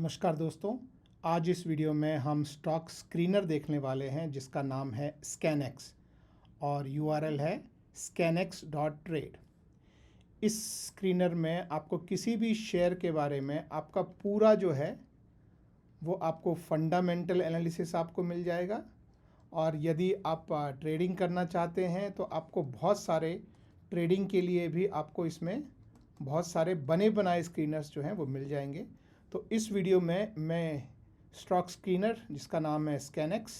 नमस्कार दोस्तों। आज इस वीडियो में हम स्टॉक स्क्रीनर देखने वाले हैं जिसका नाम है स्कैनएक्स और यूआरएल है scanex.trade। इस स्क्रीनर में आपको किसी भी शेयर के बारे में आपका पूरा जो है वो आपको फंडामेंटल एनालिसिस आपको मिल जाएगा, और यदि आप ट्रेडिंग करना चाहते हैं तो आपको बहुत सारे ट्रेडिंग के लिए भी आपको इसमें बहुत सारे बने बनाए स्क्रीनर्स जो हैं वो मिल जाएंगे। तो इस वीडियो में मैं स्टॉक स्क्रीनर जिसका नाम है स्कैनएक्स,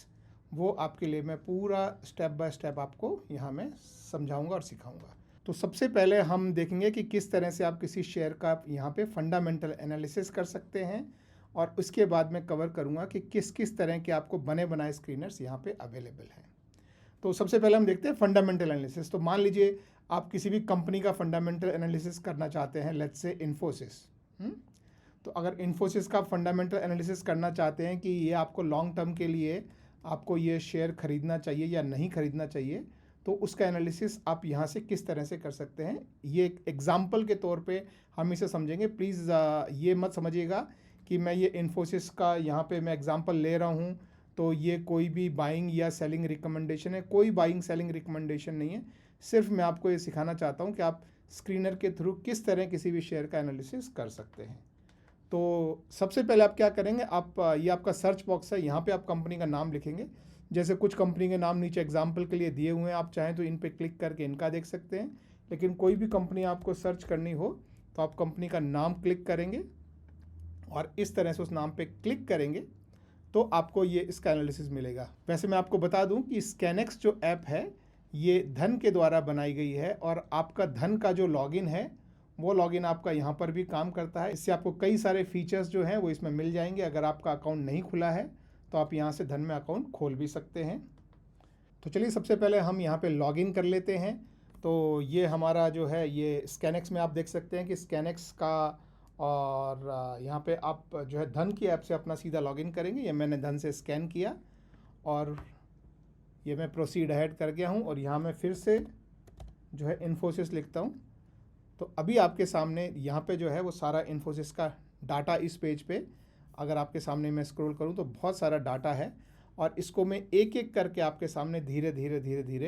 वो आपके लिए मैं पूरा स्टेप बाय स्टेप आपको यहाँ मैं समझाऊंगा और सिखाऊंगा। तो सबसे पहले हम देखेंगे कि किस तरह से आप किसी शेयर का यहाँ पे फंडामेंटल एनालिसिस कर सकते हैं, और उसके बाद मैं कवर करूँगा कि किस किस तरह के आपको बने बनाए स्क्रीनर्स यहाँ पे अवेलेबल हैं। तो सबसे पहले हम देखते हैं फंडामेंटल एनालिसिस। तो मान लीजिए आप किसी भी कंपनी का फंडामेंटल एनालिसिस करना चाहते हैं, लेट्स से इन्फोसिस। तो अगर इन्फोसिस का फंडामेंटल एनालिसिस करना चाहते हैं कि ये आपको लॉन्ग टर्म के लिए आपको ये शेयर खरीदना चाहिए या नहीं खरीदना चाहिए, तो उसका एनालिसिस आप यहाँ से किस तरह से कर सकते हैं, ये एक एग्जाम्पल के तौर पे हम इसे समझेंगे। प्लीज़ ये मत समझिएगा कि मैं ये इन्फोसिस का यहाँ पे मैं एग्जाम्पल ले रहा हूँ तो ये कोई भी बाइंग या सेलिंग रिकमेंडेशन है। कोई बाइंग सेलिंग रिकमेंडेशन नहीं है, सिर्फ मैं आपको ये सिखाना चाहता हूँ कि आप स्क्रीनर के थ्रू किस तरह किसी भी शेयर का एनालिसिस कर सकते हैं। तो सबसे पहले आप क्या करेंगे, आप ये आपका सर्च बॉक्स है, यहाँ पे आप कंपनी का नाम लिखेंगे। जैसे कुछ कंपनी के नाम नीचे एग्जाम्पल के लिए दिए हुए हैं, आप चाहें तो इन पे क्लिक करके इनका देख सकते हैं। लेकिन कोई भी कंपनी आपको सर्च करनी हो तो आप कंपनी का नाम क्लिक करेंगे और इस तरह से उस नाम पे क्लिक करेंगे तो आपको ये इसका एनालिसिस मिलेगा। वैसे मैं आपको बता दूं कि स्कैनएक्स जो ऐप है ये धन के द्वारा बनाई गई है, और आपका धन का जो लॉगिन है वो लॉगिन आपका यहाँ पर भी काम करता है। इससे आपको कई सारे फीचर्स जो हैं वो इसमें मिल जाएंगे। अगर आपका अकाउंट नहीं खुला है तो आप यहाँ से धन में अकाउंट खोल भी सकते हैं। तो चलिए सबसे पहले हम यहाँ पे लॉगिन कर लेते हैं। तो ये हमारा जो है ये स्कैनएक्स में आप देख सकते हैं कि स्कैनएक्स का, और यहाँ पे आप जो है धन की ऐप से अपना सीधा लॉगिन करेंगे। ये मैंने धन से स्कैन किया और ये मैं प्रोसीड अहेड कर गया हूँ, और यहाँ मैं फिर से जो है इन्फोसिस लिखता हूँ। तो अभी आपके सामने यहाँ पे जो है वो सारा इन्फोसिस का डाटा इस पेज पे, अगर आपके सामने मैं स्क्रॉल करूँ तो बहुत सारा डाटा है, और इसको मैं एक एक करके आपके सामने धीरे धीरे धीरे धीरे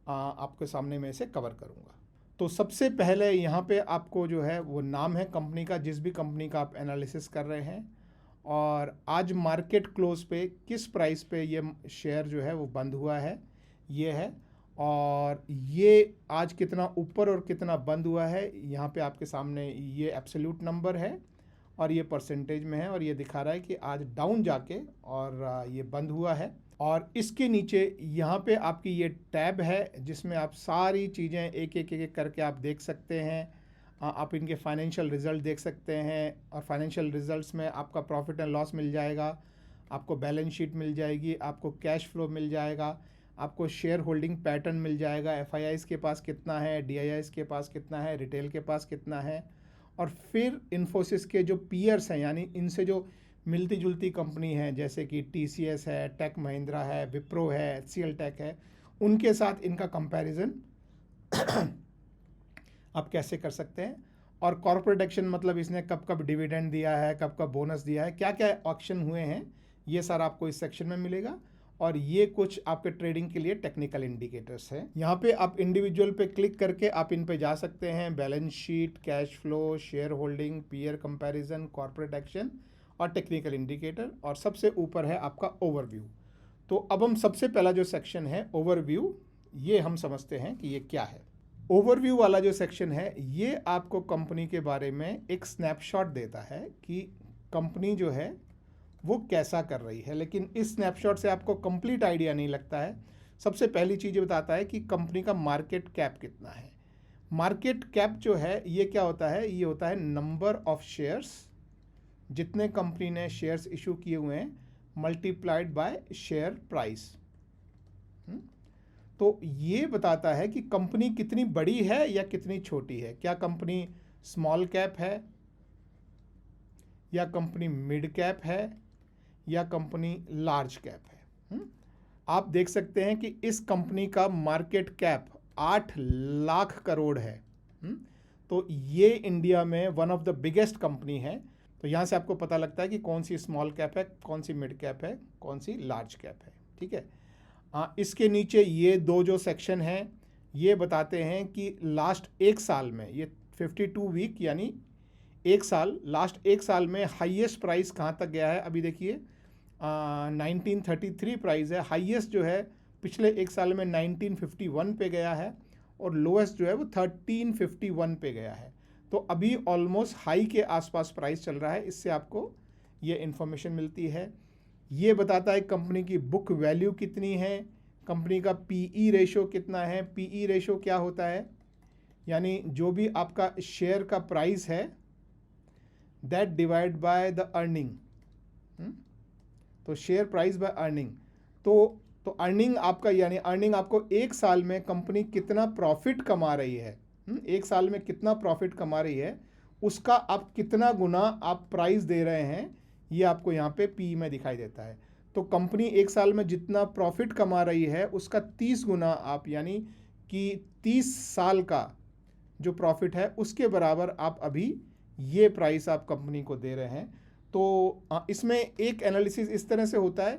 आपके सामने मैं इसे कवर करूँगा। तो सबसे पहले यहाँ पे आपको जो है वो नाम है कंपनी का, जिस भी कंपनी का आप एनालिसिस कर रहे हैं, और आज मार्केट क्लोज पे किस प्राइस पे ये शेयर जो है वो बंद हुआ है ये है, और ये आज कितना ऊपर और कितना बंद हुआ है यहाँ पे आपके सामने ये एब्सोल्यूट नंबर है और ये परसेंटेज में है, और ये दिखा रहा है कि आज डाउन जाके और ये बंद हुआ है। और इसके नीचे यहाँ पे आपकी ये टैब है जिसमें आप सारी चीज़ें एक एक एक करके आप देख सकते हैं। आप इनके फाइनेंशियल रिज़ल्ट देख सकते हैं, और फाइनेंशियल रिज़ल्ट्स में आपका प्रॉफिट एंड लॉस मिल जाएगा, आपको बैलेंस शीट मिल जाएगी, आपको कैश फ्लो मिल जाएगा, आपको शेयर होल्डिंग पैटर्न मिल जाएगा, एफआईआईस के पास कितना है, डीआईआईस के पास कितना है, रिटेल के पास कितना है, और फिर इन्फोसिस के जो पीयर्स हैं यानी इनसे जो मिलती जुलती कंपनी है जैसे कि टीसीएस है, टेक महिंद्रा है, विप्रो है, एचसीएल टेक है, उनके साथ इनका कंपैरिजन आप कैसे कर सकते हैं। और कॉर्पोरेट एक्शन मतलब इसने कब कब डिविडेंड दिया है, कब कब बोनस दिया है, क्या क्या ऑक्शन हुए हैं, ये सारा आपको इस सेक्शन में मिलेगा। और ये कुछ आपके ट्रेडिंग के लिए टेक्निकल इंडिकेटर्स हैं। यहाँ पे आप इंडिविजुअल पे क्लिक करके आप इन पे जा सकते हैं, balance sheet, cash flow, share holding, peer comparison, corporate action और टेक्निकल इंडिकेटर, और सबसे ऊपर है आपका ओवरव्यू। तो अब हम सबसे पहला जो सेक्शन है ओवरव्यू, ये हम समझते हैं कि ये क्या है। ओवरव्यू वाला जो सेक्शन है ये आपको कंपनी के बारे में एक स्नैपशॉट देता है कि कंपनी जो है वो कैसा कर रही है, लेकिन इस स्नैपशॉट से आपको कंप्लीट आइडिया नहीं लगता है। सबसे पहली चीज़ बताता है कि कंपनी का मार्केट कैप कितना है। मार्केट कैप जो है ये क्या होता है, ये होता है नंबर ऑफ शेयर्स, जितने कंपनी ने शेयर्स इशू किए हुए हैं मल्टीप्लाइड बाय शेयर प्राइस। तो ये बताता है कि कंपनी कितनी बड़ी है या कितनी छोटी है, क्या कंपनी स्मॉल कैप है या कंपनी मिड कैप है या कंपनी लार्ज कैप है। आप देख सकते हैं कि इस कंपनी का मार्केट कैप 8 लाख करोड़ है। तो ये इंडिया में one of the biggest company है। तो यहाँ से आपको पता लगता है कि कौन सी स्मॉल कैप है, कौन सी मिड कैप है, कौन सी लार्ज कैप है। ठीक है। इसके नीचे ये दो जो सेक्शन हैं ये बताते हैं कि लास्ट एक साल में, ये 52 वीक यानी एक साल, लास्ट एक साल में हाईएस्ट प्राइस कहाँ तक गया है। अभी देखिए 1933 प्राइस है, हाईएस्ट जो है पिछले एक साल में 1951 पे गया है और लोएस्ट जो है वो 1351 पे गया है। तो अभी ऑलमोस्ट हाई के आसपास प्राइस चल रहा है, इससे आपको ये इन्फॉर्मेशन मिलती है। ये बताता है कंपनी की बुक वैल्यू कितनी है, कंपनी का पीई रेशो कितना है। पीई रेशो क्या होता है, यानी जो भी आपका शेयर का प्राइस है that divide by the earning. तो शेयर प्राइस बाय अर्निंग, तो अर्निंग आपका, यानी अर्निंग आपको एक साल में कंपनी कितना प्रॉफिट कमा रही है, एक साल में कितना प्रॉफिट कमा रही है, उसका आप कितना गुना आप प्राइस दे रहे हैं, ये आपको यहाँ पे पी में दिखाई देता है। तो कंपनी एक साल में जितना प्रॉफिट कमा रही है उसका 30 गुना आप, यानी कि 30 साल का जो प्रॉफिट है उसके बराबर आप अभी ये प्राइस आप कंपनी को दे रहे हैं। तो इसमें एक एनालिसिस इस तरह से होता है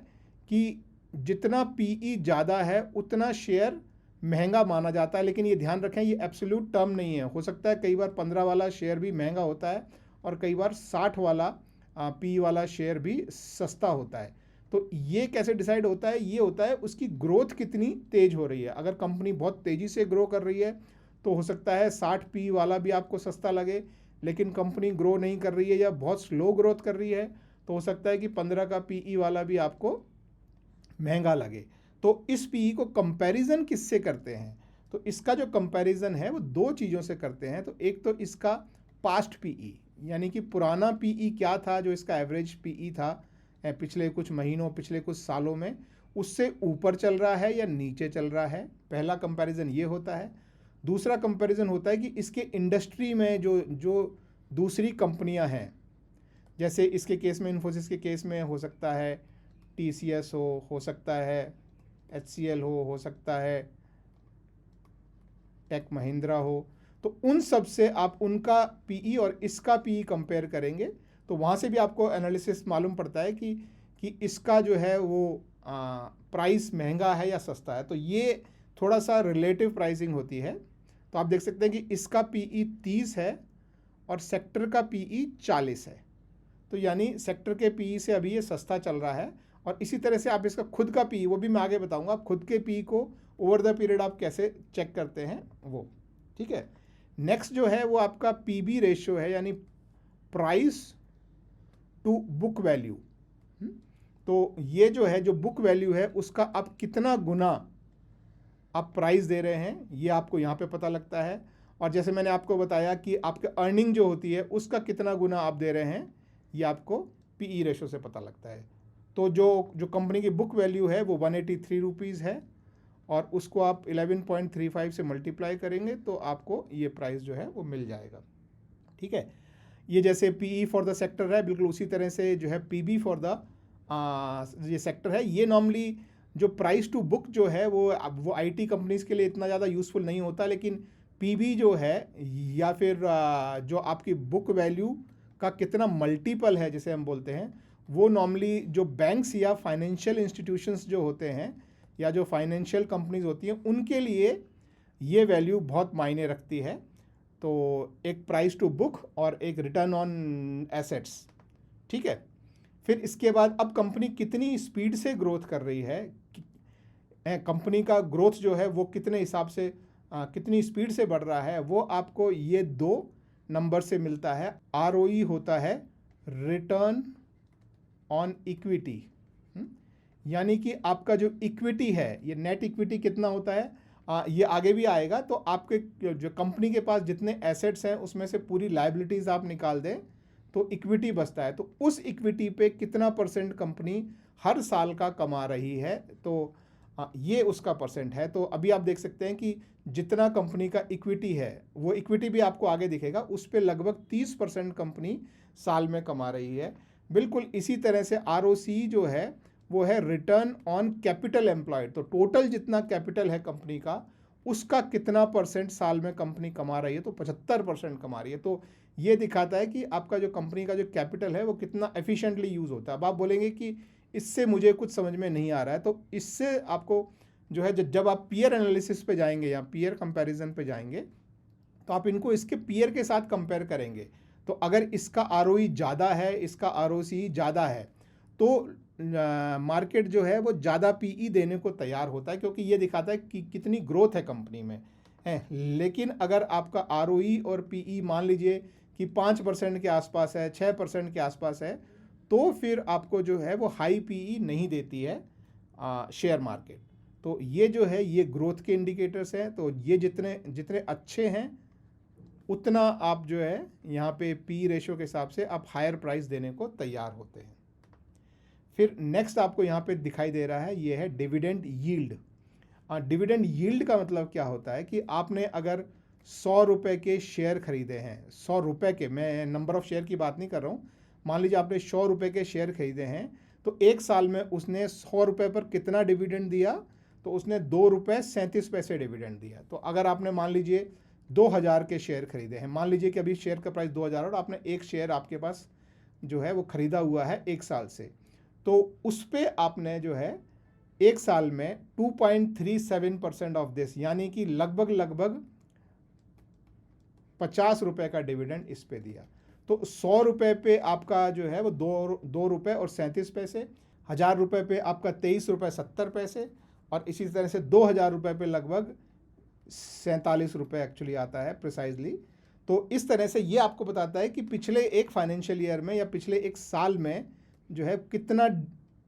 कि जितना पीई ज़्यादा है उतना शेयर महंगा माना जाता है, लेकिन ये ध्यान रखें ये एब्सोल्यूट टर्म नहीं है। हो सकता है कई बार 15 वाला शेयर भी महंगा होता है और कई बार 60 वाला पी वाला शेयर भी सस्ता होता है। तो ये कैसे डिसाइड होता है, ये होता है उसकी ग्रोथ कितनी तेज हो रही है। अगर कंपनी बहुत तेज़ी से ग्रो कर रही है तो हो सकता है 60 पी वाला भी आपको सस्ता लगे, लेकिन कंपनी ग्रो नहीं कर रही है या बहुत स्लो ग्रोथ कर रही है तो हो सकता है कि 15 का पीई वाला भी आपको महंगा लगे। तो इस पीई को कंपैरिजन किससे करते हैं, तो इसका जो कंपैरिजन है वो दो चीज़ों से करते हैं। तो एक तो इसका पास्ट पीई, यानी कि पुराना पीई क्या था, जो इसका एवरेज पीई था पिछले कुछ महीनों, पिछले कुछ सालों में, उससे ऊपर चल रहा है या नीचे चल रहा है। पहला कंपैरिजन ये होता है। दूसरा कंपैरिजन होता है कि इसके इंडस्ट्री में जो दूसरी कंपनियां हैं, जैसे इसके केस में, इन्फोसिस के केस में हो सकता है टीसीएस हो सकता है एचसीएल हो सकता है टेक महिंद्रा हो, तो उन सब से आप उनका पीई और इसका पीई कंपेयर करेंगे तो वहाँ से भी आपको एनालिसिस मालूम पड़ता है कि इसका जो है वो प्राइस महंगा है या सस्ता है। तो ये थोड़ा सा रिलेटिव प्राइसिंग होती है। तो आप देख सकते हैं कि इसका पीई 30 है और सेक्टर का पीई 40 है, तो यानी सेक्टर के पीई से अभी ये सस्ता चल रहा है। और इसी तरह से आप इसका खुद का पीई, वो भी मैं आगे बताऊंगा, आप खुद के पीई को ओवर द पीरियड आप कैसे चेक करते हैं वो। ठीक है। नेक्स्ट जो है वो आपका पीबी रेशियो है, यानी प्राइस टू बुक वैल्यू। तो ये जो है, जो बुक वैल्यू है उसका आप कितना गुना आप प्राइस दे रहे हैं, ये आपको यहाँ पे पता लगता है। और जैसे मैंने आपको बताया कि आपके अर्निंग जो होती है उसका कितना गुना आप दे रहे हैं, ये आपको पीई रेशो से पता लगता है। तो जो कंपनी की बुक वैल्यू है वो 183 रुपीज़ है और उसको आप 11.35 से मल्टीप्लाई करेंगे तो आपको ये प्राइस जो है वो मिल जाएगा। ठीक है। ये जैसे पीई फॉर द सेक्टर है, बिल्कुल उसी तरह से जो है पीबी फॉर द ये सेक्टर है। ये नॉर्मली जो प्राइस टू बुक जो है वो आईटी कंपनीज के लिए इतना ज़्यादा यूज़फुल नहीं होता, लेकिन पीबी जो है या फिर जो आपकी बुक वैल्यू का कितना मल्टीपल है जिसे हम बोलते हैं, वो नॉर्मली जो बैंक्स या फाइनेंशियल इंस्टीट्यूशंस जो होते हैं या जो फाइनेंशियल कंपनीज होती हैं उनके लिए ये वैल्यू बहुत मायने रखती है। तो एक प्राइस टू बुक और एक रिटर्न ऑन एसेट्स। ठीक है। फिर इसके बाद अब कंपनी कितनी स्पीड से ग्रोथ कर रही है, कंपनी का ग्रोथ जो है वो कितने हिसाब से कितनी स्पीड से बढ़ रहा है, वो आपको ये दो नंबर से मिलता है। आरओई होता है रिटर्न ऑन इक्विटी, यानी कि आपका जो इक्विटी है, ये नेट इक्विटी कितना होता है, ये आगे भी आएगा। तो आपके जो कंपनी के पास जितने एसेट्स हैं उसमें से पूरी लायबिलिटीज़ आप निकाल दें तो इक्विटी बचता है। तो उस इक्विटी पे कितना परसेंट कंपनी हर साल का कमा रही है, तो ये उसका परसेंट है। तो अभी आप देख सकते हैं कि जितना कंपनी का इक्विटी है, वो इक्विटी भी आपको आगे दिखेगा, उस पर लगभग 30% कंपनी साल में कमा रही है। बिल्कुल इसी तरह से आरओसी जो है वो है रिटर्न ऑन कैपिटल एम्प्लॉयड। तो टोटल जितना कैपिटल है कंपनी का, उसका कितना परसेंट साल में कंपनी कमा रही है, तो 75% कमा रही है। तो ये दिखाता है कि आपका जो कंपनी का जो कैपिटल है वो कितना एफिशिएंटली यूज़ होता है। अब आप बोलेंगे कि इससे मुझे कुछ समझ में नहीं आ रहा है, तो इससे आपको जो है जब आप पीयर एनालिसिस पे जाएंगे या पीयर कंपैरिजन पे जाएंगे, तो आप इनको इसके पीयर के साथ कंपेयर करेंगे। तो अगर इसका आरओई ज़्यादा है, इसका आरओसी ज़्यादा है, तो मार्केट जो है वो ज़्यादा पीई देने को तैयार होता है, क्योंकि ये दिखाता है कि कितनी ग्रोथ है कंपनी में है। लेकिन अगर आपका आरओई और पीई मान लीजिए कि 5% के आसपास है, 6% के आसपास है, तो फिर आपको जो है वो हाई पीई नहीं देती है शेयर मार्केट। तो ये जो है ये ग्रोथ के इंडिकेटर्स हैं। तो ये जितने जितने अच्छे हैं उतना आप जो है यहाँ पे पी रेशो के हिसाब से आप हायर प्राइस देने को तैयार होते हैं। फिर नेक्स्ट आपको यहाँ पे दिखाई दे रहा है, ये है डिविडेंड यील्ड। डिविडेंड यील्ड का मतलब क्या होता है कि आपने अगर 100 रुपये के शेयर खरीदे हैं, 100 रुपये के, मैं नंबर ऑफ शेयर की बात नहीं कर रहा हूँ, मान लीजिए आपने 100 रुपये के शेयर खरीदे हैं, तो एक साल में उसने 100 रुपये पर कितना डिविडेंड दिया, तो उसने 2 रुपये 37 पैसे डिविडेंड दिया। तो अगर आपने मान लीजिए 2000 के शेयर खरीदे हैं, मान लीजिए कि अभी शेयर का प्राइस 2000 और आपने एक शेयर आपके पास जो है वो ख़रीदा हुआ है एक साल से, तो उस पर आपने जो है एक साल में 2.37% ऑफ दिस, यानी कि लगभग 50 रुपये का डिविडेंड इस पे दिया। तो 100 रुपये पे आपका जो है वो 2 रुपये और 37 पैसे, 1000 रुपये पे आपका 23 रुपये 70 पैसे, और इसी तरह से 2000 रुपये पे लगभग 47 रुपये एक्चुअली आता है प्रिसाइजली। तो इस तरह से ये आपको बताता है कि पिछले एक फाइनेंशियल ईयर में या पिछले एक साल में जो है कितना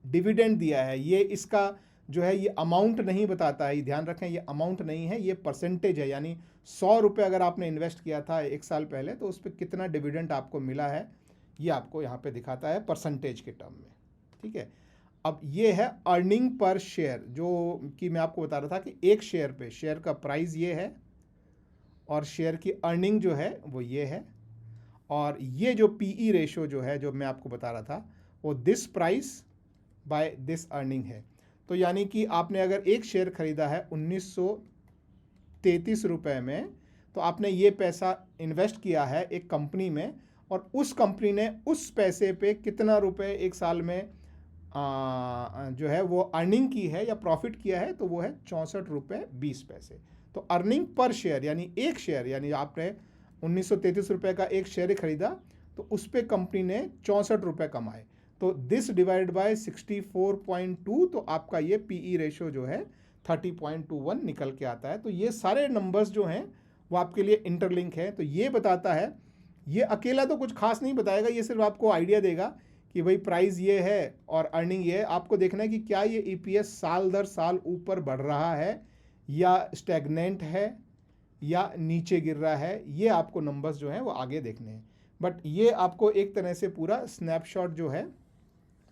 डिविडेंड दिया है। ये इसका जो है ये अमाउंट नहीं बताता है, ये ध्यान रखें, ये अमाउंट नहीं है, ये परसेंटेज है। यानी 100 रुपये अगर आपने इन्वेस्ट किया था एक साल पहले, तो उस पर कितना डिविडेंड आपको मिला है ये आपको यहाँ पे दिखाता है परसेंटेज के टर्म में। ठीक है, अब ये है अर्निंग पर शेयर, जो कि मैं आपको बता रहा था कि एक शेयर पे शेयर का प्राइस ये है और शेयर की अर्निंग जो है वो ये है, और ये जो पीई रेशो जो है जो मैं आपको बता रहा था वो this price by this earning है। तो यानी कि आपने अगर एक शेयर खरीदा है 1933 रुपये में, तो आपने ये पैसा इन्वेस्ट किया है एक कंपनी में, और उस कंपनी ने उस पैसे पे कितना रुपए एक साल में जो है वो अर्निंग की है या प्रॉफिट किया है, तो वो है 64 रुपये 20 पैसे। तो अर्निंग पर शेयर यानी एक शेयर, यानी आपने 1933 रुपये का एक शेयर खरीदा तो उस पर कंपनी ने 64 रुपये कमाए। तो दिस डिवाइड बाय 64.2, तो आपका ये पीई रेशो जो है 30.21 निकल के आता है। तो ये सारे नंबर्स जो हैं वो आपके लिए इंटरलिंक है। तो ये बताता है, ये अकेला तो कुछ खास नहीं बताएगा, ये सिर्फ आपको आइडिया देगा कि भाई प्राइस ये है और अर्निंग ये है। आपको देखना है कि क्या ये ईपीएस साल दर साल ऊपर बढ़ रहा है या स्टैग्नेंट है या नीचे गिर रहा है, ये आपको नंबर्स जो हैं वो आगे देखने हैं। बट ये आपको एक तरह से पूरा स्नैपशॉट जो है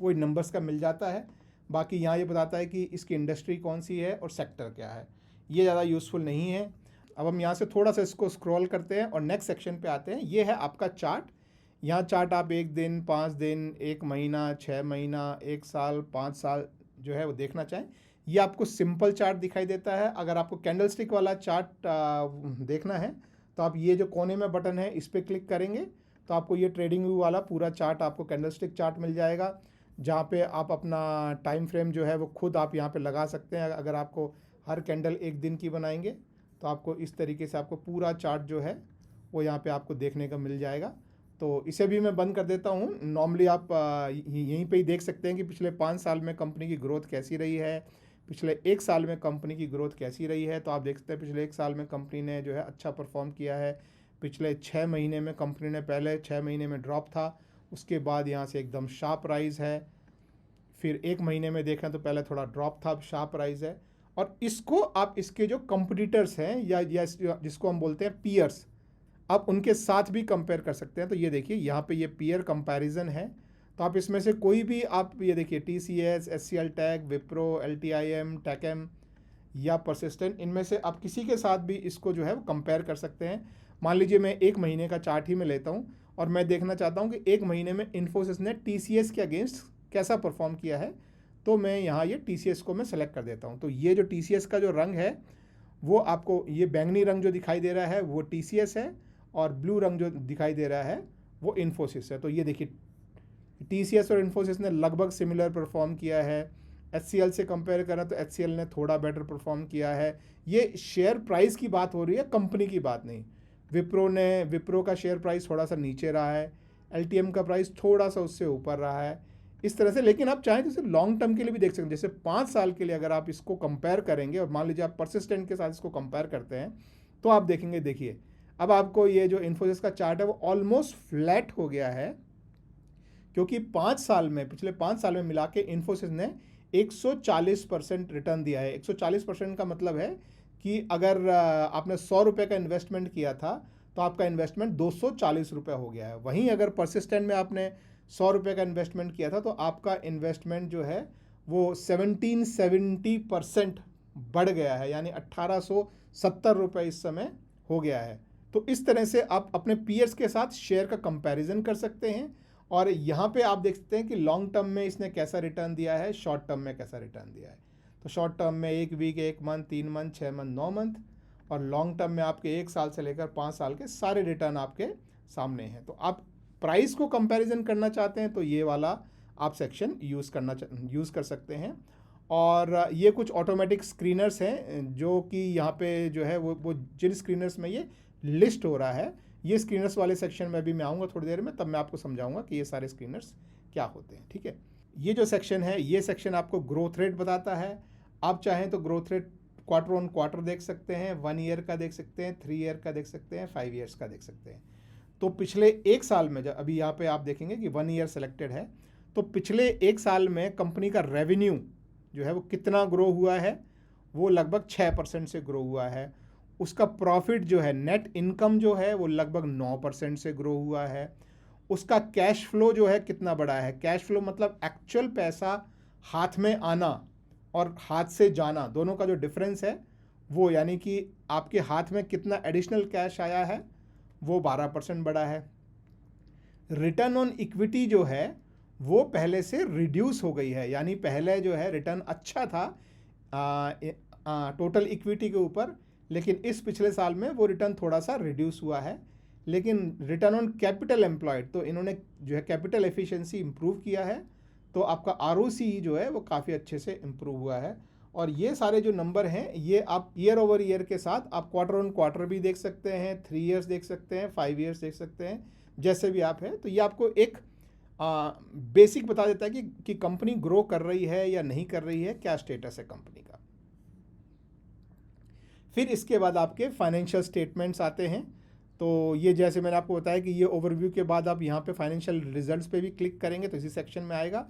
वो नंबर्स का मिल जाता है। बाकी यहाँ ये बताता है कि इसकी इंडस्ट्री कौन सी है और सेक्टर क्या है, ये ज़्यादा यूज़फुल नहीं है। अब हम यहाँ से थोड़ा सा इसको स्क्रॉल करते हैं और नेक्स्ट सेक्शन पे आते हैं। ये है आपका चार्ट। यहाँ चार्ट आप 1 दिन, 5 दिन, 1 महीना, 6 महीना, 1 साल, 5 साल जो है वो देखना चाहें, ये आपको सिंपल चार्ट दिखाई देता है। अगर आपको कैंडलस्टिक वाला चार्ट देखना है तो आप ये जो कोने में बटन है इस पर क्लिक करेंगे तो आपको ये ट्रेडिंग व्यू वाला पूरा चार्ट, आपको कैंडलस्टिक चार्ट मिल जाएगा, जहाँ पे आप अपना टाइम फ्रेम जो है वो खुद आप यहाँ पे लगा सकते हैं। अगर आपको हर कैंडल एक दिन की बनाएंगे तो आपको इस तरीके से आपको पूरा चार्ट जो है वो यहाँ पे आपको देखने का मिल जाएगा। तो इसे भी मैं बंद कर देता हूँ। नॉर्मली आप यहीं पे ही देख सकते हैं कि पिछले 5 साल में कंपनी की ग्रोथ कैसी रही है, पिछले 1 साल में कंपनी की ग्रोथ कैसी रही है। तो आप देख सकते हैं पिछले 1 साल में कंपनी ने जो है अच्छा परफॉर्म किया है। पिछले 6 महीने में कंपनी ने पहले 6 महीने में ड्रॉप था, उसके बाद यहाँ से एकदम शार्प राइज़ है। फिर 1 महीने में देखें तो पहले थोड़ा ड्रॉप था, अब शार्प राइज़ है। और इसको आप इसके जो कंपटीटर्स हैं या जिसको हम बोलते हैं पीयर्स, आप उनके साथ भी कंपेयर कर सकते हैं। तो ये देखिए यहाँ पे ये पीयर कंपैरिजन है। तो आप इसमें से कोई भी आप ये देखिए TCS, HCL Tech, Wipro, LTIM, Tekam या परसिस्टेंट, इनमें से आप किसी के साथ भी इसको जो है वो कंपेयर कर सकते हैं। मान लीजिए मैं 1 महीने का चार्ट ही मैं लेता हूँ और मैं देखना चाहता हूँ कि 1 महीने में इन्फोसिस ने TCS के अगेंस्ट कैसा परफॉर्म किया है। तो मैं यहाँ ये TCS को मैं सेलेक्ट कर देता हूँ। तो ये जो TCS का जो रंग है वो आपको ये बैंगनी रंग जो दिखाई दे रहा है वो TCS है, और ब्लू रंग जो दिखाई दे रहा है वो इन्फोसिस है। तो ये देखिए TCS और इन्फोसिस ने लगभग सिमिलर परफॉर्म किया है। HCL से कंपेयर करें तो HCL ने थोड़ा बेटर परफॉर्म किया है। ये शेयर प्राइस की बात हो रही है, कंपनी की बात नहीं। विप्रो का शेयर प्राइस थोड़ा सा नीचे रहा है, LTM का प्राइस थोड़ा सा उससे ऊपर रहा है, इस तरह से। लेकिन आप चाहें तो इसे लॉन्ग टर्म के लिए भी देख सकते हैं। जैसे 5 साल के लिए अगर आप इसको कंपेयर करेंगे और मान लीजिए आप परसिस्टेंट के साथ इसको कंपेयर करते हैं तो आप देखेंगे, देखिए अब आपको ये जो इन्फोसिस का चार्ट है वो ऑलमोस्ट फ्लैट हो गया है, क्योंकि 5 साल में, पिछले 5 साल में मिला के इन्फोसिस ने 140% रिटर्न दिया है। 140% का मतलब है कि अगर आपने 100 रुपये का इन्वेस्टमेंट किया था तो आपका इन्वेस्टमेंट 240 रुपये हो गया है। वहीं अगर परसिस्टेंट में आपने 100 रुपये का इन्वेस्टमेंट किया था तो आपका इन्वेस्टमेंट जो है वो 1770% बढ़ गया है, यानी 1870 रुपये इस समय हो गया है। तो इस तरह से आप अपने पीयर्स के साथ शेयर का कंपैरिजन कर सकते हैं। और यहाँ पे आप देख सकते हैं कि लॉन्ग टर्म में इसने कैसा रिटर्न दिया है, शॉर्ट टर्म में कैसा रिटर्न दिया है। तो शॉर्ट टर्म में 1 week, 1 month, 3 month, 6 month, 9 month, और लॉन्ग टर्म में आपके 1 साल से लेकर 5 साल के सारे रिटर्न आपके सामने हैं। तो आप प्राइस को कंपैरिजन करना चाहते हैं तो ये वाला आप सेक्शन यूज़ कर सकते हैं। और ये कुछ ऑटोमेटिक स्क्रीनर्स हैं जो कि यहाँ पे जो है वो जिन स्क्रीनर्स में ये लिस्ट हो रहा है, ये स्क्रीनर्स वाले सेक्शन में भी मैं आऊँगा थोड़ी देर में, तब मैं आपको समझाऊंगा कि ये सारे स्क्रीनर्स क्या होते हैं। ठीक है, ये जो सेक्शन है, ये सेक्शन आपको ग्रोथ रेट बताता है। आप चाहें तो growth rate quarter on quarter देख सकते हैं, 1 ईयर का देख सकते हैं, 3 ईयर का देख सकते हैं, 5 ईयर्स का देख सकते हैं। तो पिछले 1 साल में, जब अभी यहाँ पे आप देखेंगे कि 1 ईयर सेलेक्टेड है, तो पिछले 1 साल में कंपनी का रेवेन्यू जो है वो कितना ग्रो हुआ है, वो लगभग 6% से ग्रो हुआ है। उसका प्रॉफिट जो है, नेट इनकम जो है वो लगभग 9% से ग्रो हुआ है। उसका कैश फ्लो जो है कितना बड़ा है, कैश फ्लो मतलब एक्चुअल पैसा हाथ में आना और हाथ से जाना, दोनों का जो डिफरेंस है वो, यानी कि आपके हाथ में कितना एडिशनल कैश आया है, वो 12% बढ़ा है। रिटर्न ऑन इक्विटी जो है वो पहले से रिड्यूस हो गई है, यानी पहले जो है रिटर्न अच्छा था टोटल इक्विटी के ऊपर, लेकिन इस पिछले साल में वो रिटर्न थोड़ा सा रिड्यूस हुआ है। लेकिन रिटर्न ऑन कैपिटल एम्प्लॉयड, तो इन्होंने जो है कैपिटल एफिशिएंसी इंप्रूव किया है, तो आपका ROCE जो है वो काफ़ी अच्छे से इंप्रूव हुआ है। और ये सारे जो नंबर हैं ये आप ईयर ओवर ईयर के साथ आप क्वार्टर ऑन क्वार्टर भी देख सकते हैं, 3 ईयर्स देख सकते हैं, 5 ईयर्स देख सकते हैं, जैसे भी आप हैं। तो ये आपको एक बेसिक बता देता है कि कंपनी ग्रो कर रही है या नहीं कर रही है, क्या स्टेटस है कंपनी का। फिर इसके बाद आपके फाइनेंशियल स्टेटमेंट्स आते हैं। तो ये जैसे मैंने आपको बताया कि ये ओवरव्यू के बाद आप यहाँ पे फाइनेंशियल रिजल्ट्स पे भी क्लिक करेंगे तो इसी सेक्शन में आएगा।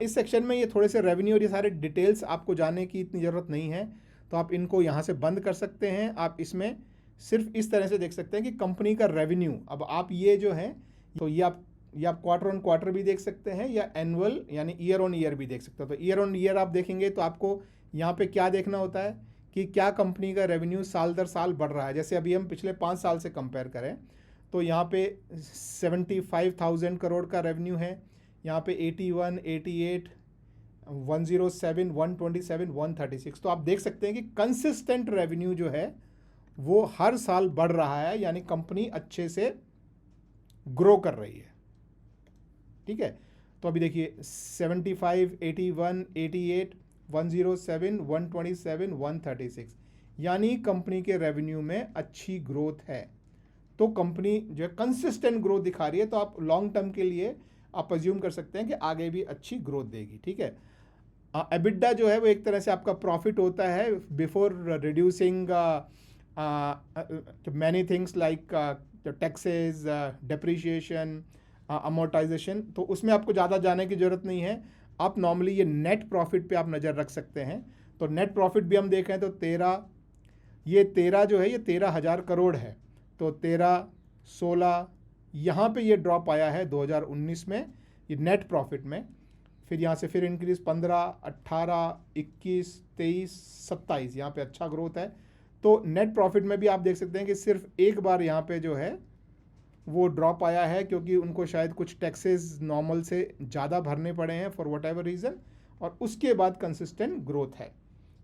इस सेक्शन में ये थोड़े से रेवेन्यू और ये सारे डिटेल्स आपको जानने की इतनी ज़रूरत नहीं है, तो आप इनको यहाँ से बंद कर सकते हैं। आप इसमें सिर्फ इस तरह से देख सकते हैं कि कंपनी का रेवेन्यू, अब आप ये जो है तो ये आप क्वार्टर ऑन क्वार्टर भी देख सकते हैं या एनुअल यानी ईयर ऑन ईयर भी देख सकते हो। तो ईयर ऑन ईयर आप देखेंगे तो आपको यहाँ पे क्या देखना होता है कि क्या कंपनी का रेवेन्यू साल दर साल बढ़ रहा है। जैसे अभी हम पिछले 5 साल से कंपेयर करें तो यहाँ पे 75,000 करोड़ का रेवेन्यू है, यहाँ पे 81, 88, 107, 127, 136। तो आप देख सकते हैं कि कंसिस्टेंट रेवेन्यू जो है वो हर साल बढ़ रहा है, यानी कंपनी अच्छे से ग्रो कर रही है। ठीक है, तो अभी देखिए 75, 81, 88, 107, 127, 136, यानी कंपनी के रेवेन्यू में अच्छी ग्रोथ है। तो कंपनी जो है कंसिस्टेंट ग्रोथ दिखा रही है, तो आप लॉन्ग टर्म के लिए आप अज्यूम कर सकते हैं कि आगे भी अच्छी ग्रोथ देगी। ठीक है, एबिटा जो है वो एक तरह से आपका प्रॉफिट होता है before reducing many things like taxes, depreciation, amortisation. तो उसमें आपको ज़्यादा जाने की ज़रूरत नहीं है। आप नॉर्मली ये नेट प्रॉफिट पे आप नज़र रख सकते हैं। तो नेट प्रॉफिट भी हम देखें तो 13 जो है ये 13,000 करोड़ है। तो 13, 16 यहाँ पे ये ड्रॉप आया है 2019 में ये नेट प्रॉफिट में। फिर यहाँ से फिर इंक्रीज 15, 18, 21, 23, 27, यहाँ पे अच्छा ग्रोथ है। तो नेट प्रॉफिट में भी आप देख सकते हैं कि सिर्फ एक बार यहाँ पे जो है वो ड्रॉप आया है, क्योंकि उनको शायद कुछ टैक्सेस नॉर्मल से ज़्यादा भरने पड़े हैं फॉर वट एवर रीज़न, और उसके बाद कंसिस्टेंट ग्रोथ है।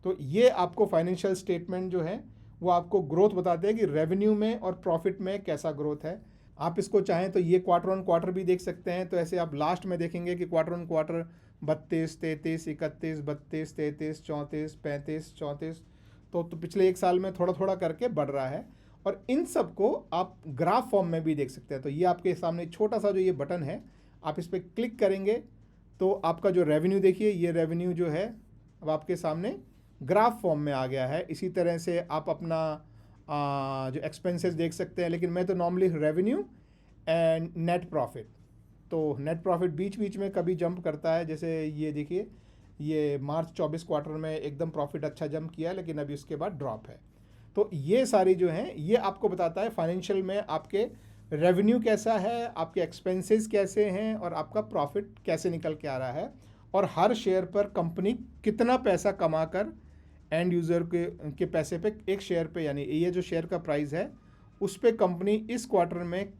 तो ये आपको फाइनेंशियल स्टेटमेंट जो है वो आपको ग्रोथ बताते हैं कि रेवेन्यू में और प्रॉफिट में कैसा ग्रोथ है। आप इसको चाहें तो ये क्वार्टर ऑन क्वार्टर भी देख सकते हैं, तो ऐसे आप लास्ट में देखेंगे कि क्वार्टर ऑन क्वार्टर 32, 33, 31, 32, 33, 34, 35, 34, तो पिछले एक साल में थोड़ा थोड़ा करके बढ़ रहा है। और इन सब को आप ग्राफ फॉर्म में भी देख सकते हैं। तो ये आपके सामने छोटा सा जो ये बटन है, आप इस पर क्लिक करेंगे तो आपका जो रेवेन्यू देखिए, ये रेवेन्यू जो है अब आपके सामने ग्राफ फॉर्म में आ गया है। इसी तरह से आप अपना जो एक्सपेंसेस देख सकते हैं, लेकिन मैं तो normally revenue and net profit, तो नेट प्रॉफिट बीच बीच में कभी जंप करता है। जैसे ये देखिए, ये मार्च 24 क्वार्टर में एकदम प्रॉफिट अच्छा जंप किया, लेकिन अभी उसके बाद ड्रॉप है। तो ये सारी जो हैं ये आपको बताता है फाइनेंशियल में आपके रेवेन्यू कैसा है, आपके एक्सपेंसेस कैसे हैं और आपका प्रॉफिट कैसे निकल के आ रहा है, और हर शेयर पर कंपनी कितना पैसा कमा कर एंड यूज़र के पैसे पे एक शेयर पे, यानी ये जो शेयर का प्राइस है उस पर कंपनी इस क्वार्टर में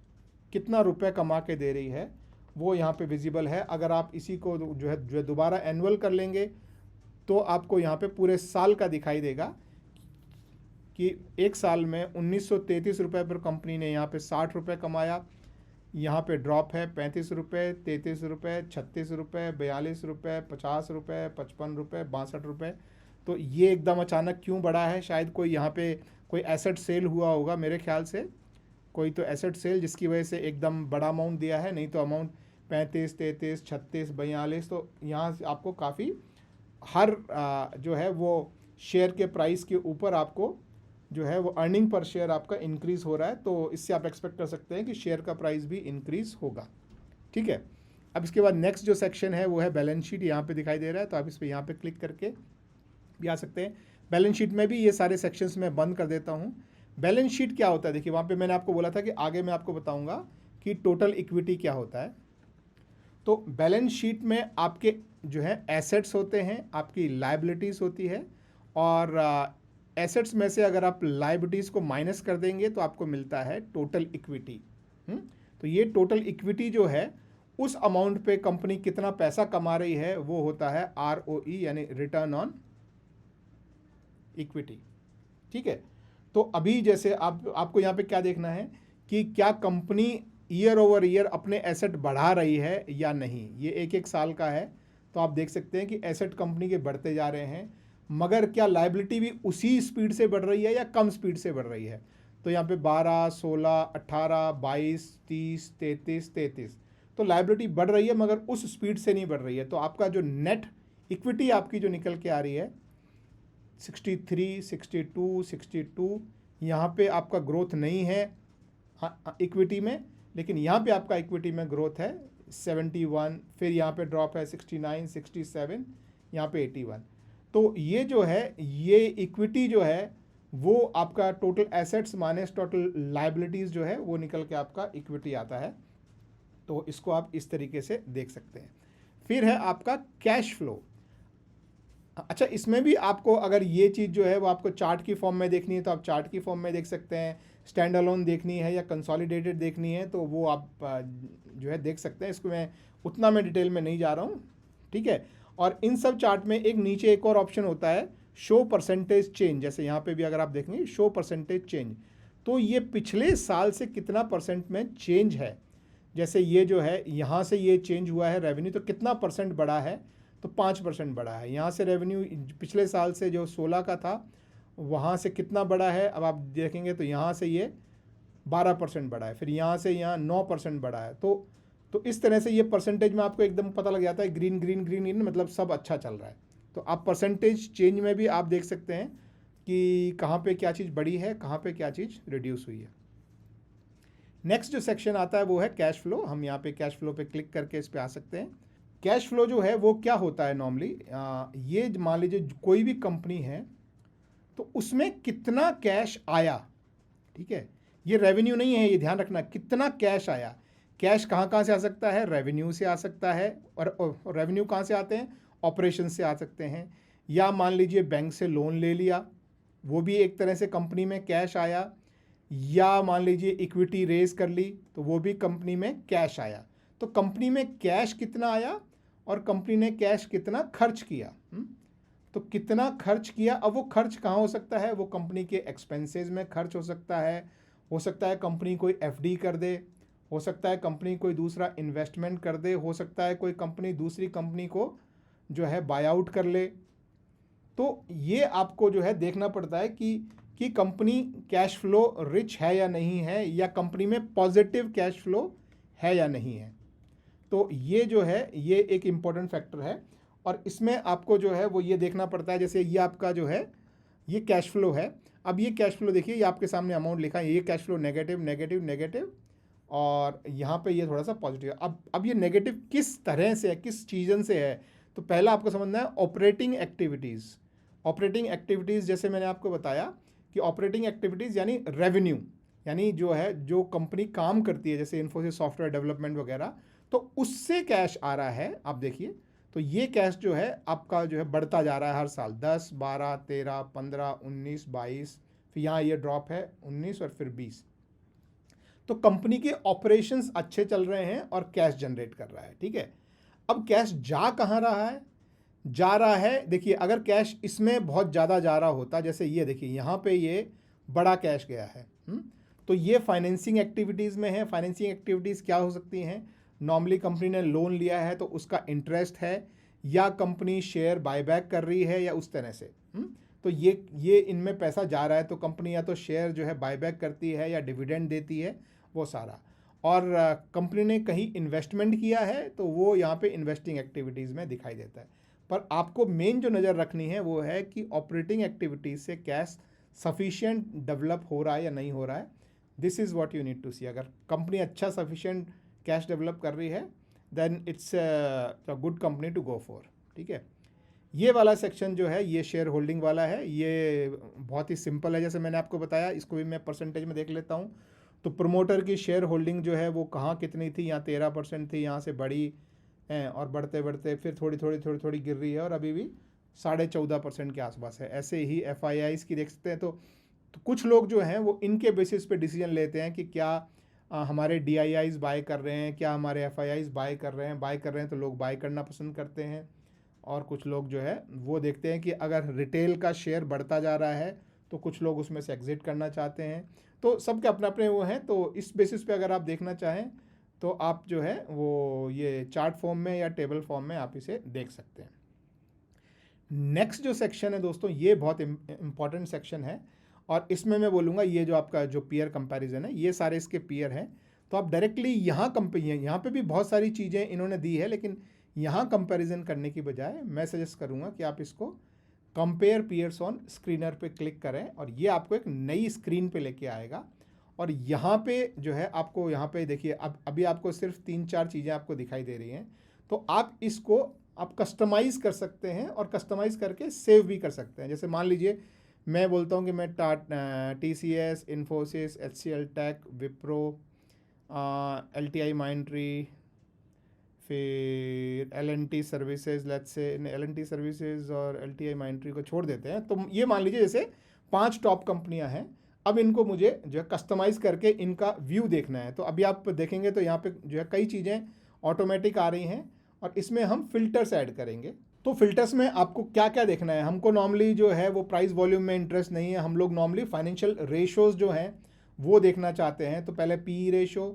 कितना रुपए कमा के दे रही है, वो यहाँ पे विजिबल है। अगर आप इसी को जो है दोबारा एनुअल कर लेंगे तो आपको यहाँ पे पूरे साल का दिखाई देगा कि एक साल में 1933 रुपये पर कंपनी ने यहाँ पे 60 रुपये कमाया, यहाँ पे ड्रॉप है 35 रुपये, 33 रुपये, 36 रुपये, 42 रुपये, 50 रुपये, 55 रुपये, 62 रुपये। तो ये एकदम अचानक क्यों बढ़ा है? शायद कोई यहाँ पे कोई एसेट सेल हुआ होगा, मेरे ख्याल से कोई तो एसेट सेल जिसकी वजह से एकदम बड़ा अमाउंट दिया है, नहीं तो अमाउंट 35, 33, 36, 42। तो यहाँ से आपको काफ़ी हर जो है वो शेयर के प्राइस के ऊपर आपको जो है वो अर्निंग पर शेयर आपका इंक्रीज़ हो रहा है। तो इससे आप एक्सपेक्ट कर सकते हैं कि शेयर का प्राइस भी इंक्रीज़ होगा। ठीक है, अब इसके बाद नेक्स्ट जो सेक्शन है वो है बैलेंस शीट। यहाँ पे दिखाई दे रहा है, तो आप इस पर यहाँ पे क्लिक करके भी आ सकते हैं। बैलेंस शीट में भी ये सारे सेक्शंस मैं बंद कर देता हूँ। बैलेंस शीट क्या होता है, देखिए वहाँ पे मैंने आपको बोला था कि आगे मैं आपको बताऊँगा कि टोटल इक्विटी क्या होता है। तो बैलेंस शीट में आपके जो है एसेट्स होते हैं, आपकी लायबिलिटीज़ होती है, और एसेट्स में से अगर आप लायबिलिटीज़ को माइनस कर देंगे तो आपको मिलता है टोटल इक्विटी। तो ये टोटल इक्विटी जो है उस अमाउंट पे कंपनी कितना पैसा कमा रही है वो होता है ROE, यानी रिटर्न ऑन इक्विटी। ठीक है, तो अभी जैसे आपको यहाँ पे क्या देखना है कि क्या कंपनी ईयर ओवर ईयर अपने एसेट बढ़ा रही है या नहीं। ये एक एक साल का है, तो आप देख सकते हैं कि एसेट कंपनी के बढ़ते जा रहे हैं, मगर क्या लायबिलिटी भी उसी स्पीड से बढ़ रही है या कम स्पीड से बढ़ रही है। तो यहाँ पे 12, 16, 18, 22, 30, 33, तो लायबिलिटी बढ़ रही है मगर उस स्पीड से नहीं बढ़ रही है। तो आपका जो नेट इक्विटी आपकी जो निकल के आ रही है 63, 62, 62, यहाँ पे आपका ग्रोथ नहीं है इक्विटी में, लेकिन यहाँ पे आपका इक्विटी में ग्रोथ है 71, फिर यहाँ पे ड्रॉप है 69, 67, यहाँ पे 81। तो ये जो है ये इक्विटी जो है वो आपका total assets minus total liabilities जो है वो निकल के आपका इक्विटी आता है। तो इसको आप इस तरीके से देख सकते हैं। फिर है आपका कैश फ्लो। अच्छा, इसमें भी आपको अगर ये चीज़ जो है वो आपको चार्ट की फॉर्म में देखनी है तो आप चार्ट की फॉर्म में देख सकते हैं, स्टैंड अलोन देखनी है या कंसोलिडेटेड देखनी है तो वो आप जो है देख सकते हैं। इसको मैं डिटेल में नहीं जा रहा हूँ। ठीक है, और इन सब चार्ट में एक नीचे एक और ऑप्शन होता है शो परसेंटेज चेंज। जैसे यहाँ पे भी अगर आप देखेंगे शो परसेंटेज चेंज, तो ये पिछले साल से कितना परसेंट में चेंज है। जैसे ये जो है यहाँ से ये चेंज हुआ है रेवेन्यू, तो कितना परसेंट बढ़ा है, तो 5% बढ़ा है। यहाँ से रेवेन्यू पिछले साल से जो 16 का था वहाँ से कितना बढ़ा है, अब आप देखेंगे तो यहाँ से ये 12% बढ़ा है, फिर यहाँ से यहाँ 9% बढ़ा है। तो इस तरह से ये परसेंटेज में आपको एकदम पता लग जाता है, ग्रीन ग्रीन ग्रीन ग्रीन, मतलब सब अच्छा चल रहा है। तो आप परसेंटेज चेंज में भी आप देख सकते हैं कि कहाँ पे क्या चीज़ बढ़ी है, कहाँ पे क्या चीज़ रिड्यूस हुई है। नेक्स्ट जो सेक्शन आता है वो है कैश फ्लो। हम यहाँ पे कैश फ्लो पे क्लिक करके इस पर आ सकते हैं। कैश फ्लो जो है वो क्या होता है नॉर्मली, ये मान लीजिए कोई भी कंपनी है तो उसमें कितना कैश आया। ठीक है, ये रेवेन्यू नहीं है, ये ध्यान रखना, कितना कैश आया। कैश कहाँ से आ सकता है, रेवेन्यू से आ सकता है, और रेवेन्यू कहाँ से आते हैं, ऑपरेशन से आ सकते हैं, या मान लीजिए बैंक से लोन ले लिया, वो भी एक तरह से कंपनी में कैश आया, या मान लीजिए इक्विटी रेज कर ली तो वो भी कंपनी में कैश आया। तो कंपनी में कैश कितना आया और कंपनी ने कैश कितना खर्च किया, तो कितना खर्च किया, अब वो खर्च कहाँ हो सकता है, वो कंपनी के एक्सपेंसेस में खर्च हो सकता है कंपनी कोई एफडी कर दे, हो सकता है कंपनी कोई दूसरा इन्वेस्टमेंट कर दे, हो सकता है कोई कंपनी दूसरी कंपनी को जो है बाय आउट कर ले। तो ये आपको जो है देखना पड़ता है कि कंपनी कैश फ्लो रिच है या नहीं है, या कंपनी में पॉजिटिव कैश फ्लो है या नहीं है। तो ये जो है ये एक इम्पॉर्टेंट फैक्टर है, और इसमें आपको जो है वो ये देखना पड़ता है, जैसे ये आपका जो है ये कैश फ्लो है। अब ये कैश फ्लो देखिए, ये आपके सामने अमाउंट लिखा है, ये cash flow negative negative negative, और यहाँ पे ये थोड़ा सा पॉजिटिव। अब ये नेगेटिव किस तरह से है, किस चीज़न से है, तो पहला आपको समझना है ऑपरेटिंग एक्टिविटीज़। ऑपरेटिंग एक्टिविटीज़ जैसे मैंने आपको बताया कि ऑपरेटिंग एक्टिविटीज़ यानी रेवेन्यू, यानी जो है जो कंपनी काम करती है जैसे इन्फोसिस सॉफ्टवेयर डेवलपमेंट वगैरह, तो उससे कैश आ रहा है। आप देखिए तो ये कैश जो है आपका जो है बढ़ता जा रहा है हर साल, 10, 12, 13, 15, 19, 22, फिर यहाँ ये ड्रॉप है 19 और फिर 20। तो कंपनी के ऑपरेशंस अच्छे चल रहे हैं और कैश जनरेट कर रहा है, ठीक है। अब कैश जा कहाँ रहा है, जा रहा है, देखिए अगर कैश इसमें बहुत ज़्यादा जा रहा होता, जैसे ये देखिए यहाँ पे ये बड़ा कैश गया है, तो ये फाइनेंसिंग एक्टिविटीज़ में है। फाइनेंसिंग एक्टिविटीज़ क्या हो सकती हैं, नॉर्मली कंपनी ने लोन लिया है तो उसका इंटरेस्ट है, या कंपनी शेयर बायबैक कर रही है, या उस तरह से। तो ये इनमें पैसा जा रहा है, तो कंपनी या तो शेयर जो है बायबैक करती है या डिविडेंड देती है, वो सारा। और कंपनी ने कहीं इन्वेस्टमेंट किया है तो वो यहाँ पे इन्वेस्टिंग एक्टिविटीज़ में दिखाई देता है। पर आपको मेन जो नज़र रखनी है वो है कि ऑपरेटिंग एक्टिविटीज़ से कैश सफिशिएंट डेवलप हो रहा है या नहीं हो रहा है। This is what you need to see. अगर कंपनी अच्छा सफिशिएंट कैश डेवलप कर रही है then it's a good company to go for, ठीक है। ये वाला सेक्शन जो है ये शेयर होल्डिंग वाला है, ये बहुत ही सिंपल है, जैसे मैंने आपको बताया। इसको भी मैं परसेंटेज में देख लेता हूँ। तो प्रमोटर की शेयर होल्डिंग जो है वो कहाँ कितनी थी, यहाँ 13% थी, यहाँ से बढ़ी है और बढ़ते बढ़ते फिर थोड़ी थोड़ी गिर रही है, और अभी भी 14.5% के आसपास है। ऐसे ही FIIs की देख सकते हैं। तो कुछ लोग जो हैं वो इनके बेसिस पे डिसीजन लेते हैं कि क्या हमारे DIIs बाय कर रहे हैं, क्या हमारे FIIs बाय कर रहे हैं तो लोग बाय करना पसंद करते हैं। और कुछ लोग जो है वो देखते हैं कि अगर रिटेल का शेयर बढ़ता जा रहा है तो कुछ लोग उसमें से एग्जिट करना चाहते हैं। तो सबके अपने अपने वो हैं। तो इस बेसिस पे अगर आप देखना चाहें तो आप जो है वो ये चार्ट फॉर्म में या टेबल फॉर्म में आप इसे देख सकते हैं। नेक्स्ट जो सेक्शन है दोस्तों, ये बहुत इंपॉर्टेंट सेक्शन है, और इसमें मैं बोलूँगा ये जो आपका जो पीयर कंपैरिजन है, ये सारे इसके पीयर हैं। तो आप डायरेक्टली यहाँ पे भी बहुत सारी चीज़ें इन्होंने दी है, लेकिन यहाँ कंपैरिजन करने की बजाय मैं सजेस्ट करूँगा कि आप इसको कंपेयर पीयर्स ऑन स्क्रीनर पे क्लिक करें, और ये आपको एक नई स्क्रीन पे लेके आएगा। और यहाँ पे जो है आपको यहाँ पे देखिए अभी आपको सिर्फ 3-4 चीज़ें आपको दिखाई दे रही हैं। तो आप इसको आप कस्टमाइज़ कर सकते हैं, और कस्टमाइज़ करके सेव भी कर सकते हैं। जैसे मान लीजिए मैं बोलता हूँ कि मैं TCS, Infosys, HCL tech, Wipro, LTI Mindtree, फिर L&T services, let's say L&T services और LTI माइंडट्री को छोड़ देते हैं। तो ये मान लीजिए जैसे 5 टॉप कंपनियां हैं। अब इनको मुझे जो है कस्टमाइज़ करके इनका व्यू देखना है। तो अभी आप देखेंगे तो यहाँ पे जो है कई चीज़ें ऑटोमेटिक आ रही हैं, और इसमें हम फिल्टर्स ऐड करेंगे। तो फिल्टर्स में आपको क्या क्या देखना है, हमको नॉर्मली जो है वो प्राइस वॉल्यूम में इंटरेस्ट नहीं है। हम लोग नॉर्मली फाइनेंशियल रेशोज़ जो हैं वो देखना चाहते हैं। तो पहले PE रेशो,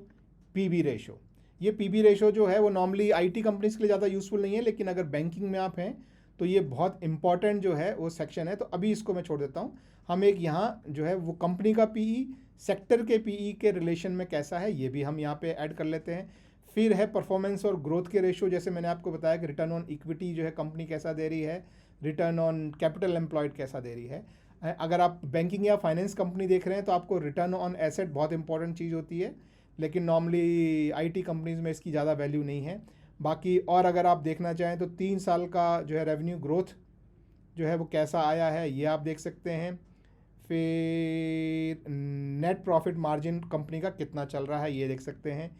PB रेशो। ये PB रेशो जो है वो नॉर्मली IT कंपनीज के लिए ज़्यादा यूज़फुल नहीं है, लेकिन अगर बैंकिंग में आप हैं तो ये बहुत इंपॉर्टेंट जो है वो सेक्शन है। तो अभी इसको मैं छोड़ देता हूँ। हम एक यहाँ जो है वो कंपनी का PE सेक्टर के PE के रिलेशन में कैसा है, ये भी हम यहाँ पे ऐड कर लेते हैं। फिर है परफॉर्मेंस और ग्रोथ के रेशो, जैसे मैंने आपको बताया कि रिटर्न ऑन इक्विटी जो है कंपनी कैसा दे रही है, रिटर्न ऑन कैपिटल एम्प्लॉयड कैसा दे रही है। अगर आप बैंकिंग या फाइनेंस कंपनी देख रहे हैं तो आपको रिटर्न ऑन एसेट बहुत इंपॉर्टेंट चीज़ होती है, लेकिन नॉर्मली IT कंपनीज़ में इसकी ज़्यादा वैल्यू नहीं है। बाकी और अगर आप देखना चाहें तो 3 साल का जो है रेवेन्यू ग्रोथ जो है वो कैसा आया है, ये आप देख सकते हैं। फिर नेट प्रॉफिट मार्जिन कंपनी का कितना चल रहा है, ये देख सकते हैं।